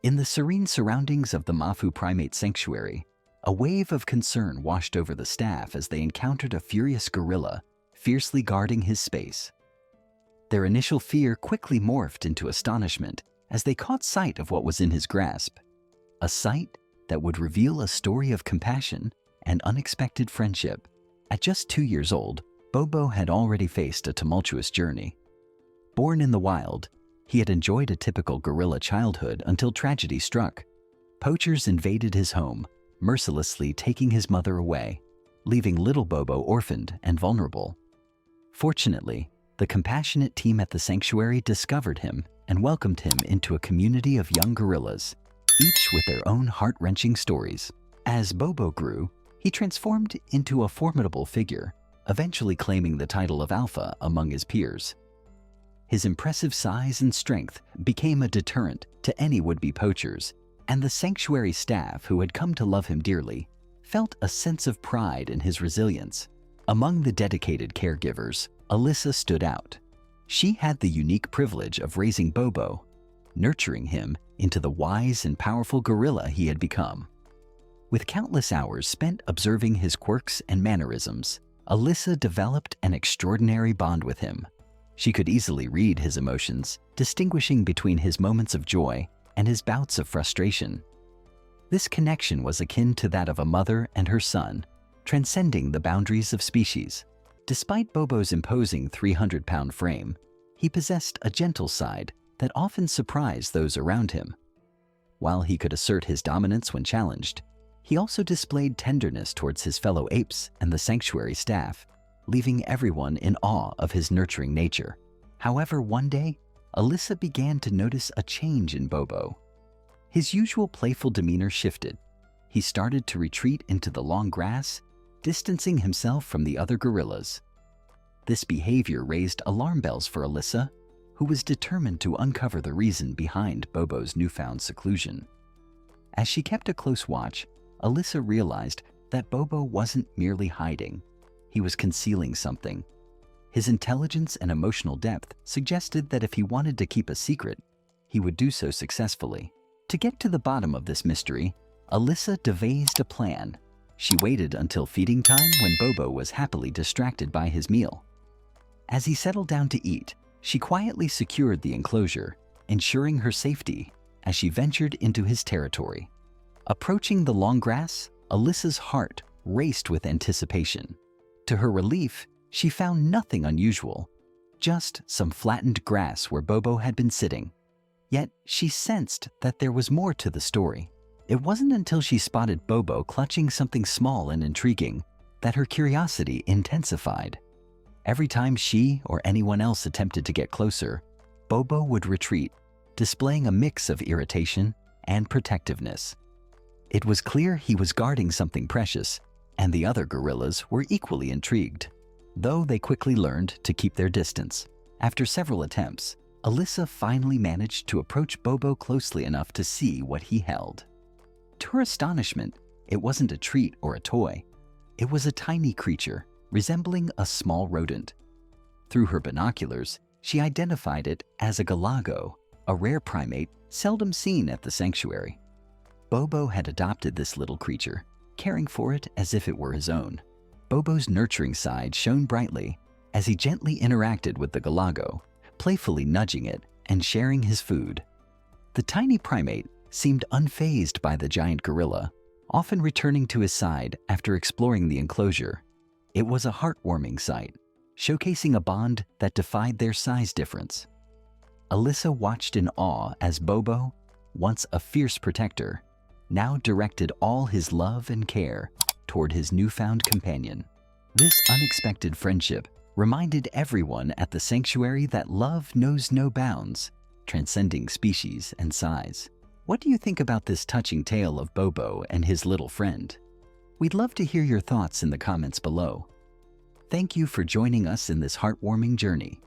In the serene surroundings of the Mafu primate sanctuary, a wave of concern washed over the staff as they encountered a furious gorilla fiercely guarding his space. Their initial fear quickly morphed into astonishment as they caught sight of what was in his grasp, a sight that would reveal a story of compassion and unexpected friendship. At just 2 years old, Bobo had already faced a tumultuous journey. Born in the wild, he had enjoyed a typical gorilla childhood until tragedy struck. Poachers invaded his home, mercilessly taking his mother away, leaving little Bobo orphaned and vulnerable. Fortunately, the compassionate team at the sanctuary discovered him and welcomed him into a community of young gorillas, each with their own heart-wrenching stories. As Bobo grew, he transformed into a formidable figure, eventually claiming the title of Alpha among his peers. His impressive size and strength became a deterrent to any would-be poachers, and the sanctuary staff, who had come to love him dearly, felt a sense of pride in his resilience. Among the dedicated caregivers, Alyssa stood out. She had the unique privilege of raising Bobo, nurturing him into the wise and powerful gorilla he had become. With countless hours spent observing his quirks and mannerisms, Alyssa developed an extraordinary bond with him. She could easily read his emotions, distinguishing between his moments of joy and his bouts of frustration. This connection was akin to that of a mother and her son, transcending the boundaries of species. Despite Bobo's imposing 300-pound frame, he possessed a gentle side that often surprised those around him. While he could assert his dominance when challenged, he also displayed tenderness towards his fellow apes and the sanctuary staff, leaving everyone in awe of his nurturing nature. However, one day, Alyssa began to notice a change in Bobo. His usual playful demeanor shifted. He started to retreat into the long grass, distancing himself from the other gorillas. This behavior raised alarm bells for Alyssa, who was determined to uncover the reason behind Bobo's newfound seclusion. As she kept a close watch, Alyssa realized that Bobo wasn't merely hiding. He was concealing something. His intelligence and emotional depth suggested that if he wanted to keep a secret, he would do so successfully. To get to the bottom of this mystery, Alyssa devised a plan. She waited until feeding time when Bobo was happily distracted by his meal. As he settled down to eat, she quietly secured the enclosure, ensuring her safety as she ventured into his territory. Approaching the long grass, Alyssa's heart raced with anticipation. To her relief, she found nothing unusual, just some flattened grass where Bobo had been sitting. Yet she sensed that there was more to the story. It wasn't until she spotted Bobo clutching something small and intriguing that her curiosity intensified. Every time she or anyone else attempted to get closer, Bobo would retreat, displaying a mix of irritation and protectiveness. It was clear he was guarding something precious, and the other gorillas were equally intrigued, though they quickly learned to keep their distance. After several attempts, Alyssa finally managed to approach Bobo closely enough to see what he held. To her astonishment, it wasn't a treat or a toy. It was a tiny creature, resembling a small rodent. Through her binoculars, she identified it as a galago, a rare primate seldom seen at the sanctuary. Bobo had adopted this little creature, caring for it as if it were his own. Bobo's nurturing side shone brightly as he gently interacted with the galago, playfully nudging it and sharing his food. The tiny primate seemed unfazed by the giant gorilla, often returning to his side after exploring the enclosure. It was a heartwarming sight, showcasing a bond that defied their size difference. Alyssa watched in awe as Bobo, once a fierce protector, now directed all his love and care toward his newfound companion. This unexpected friendship reminded everyone at the sanctuary that love knows no bounds, transcending species and size. What do you think about this touching tale of Bobo and his little friend? We'd love to hear your thoughts in the comments below. Thank you for joining us in this heartwarming journey.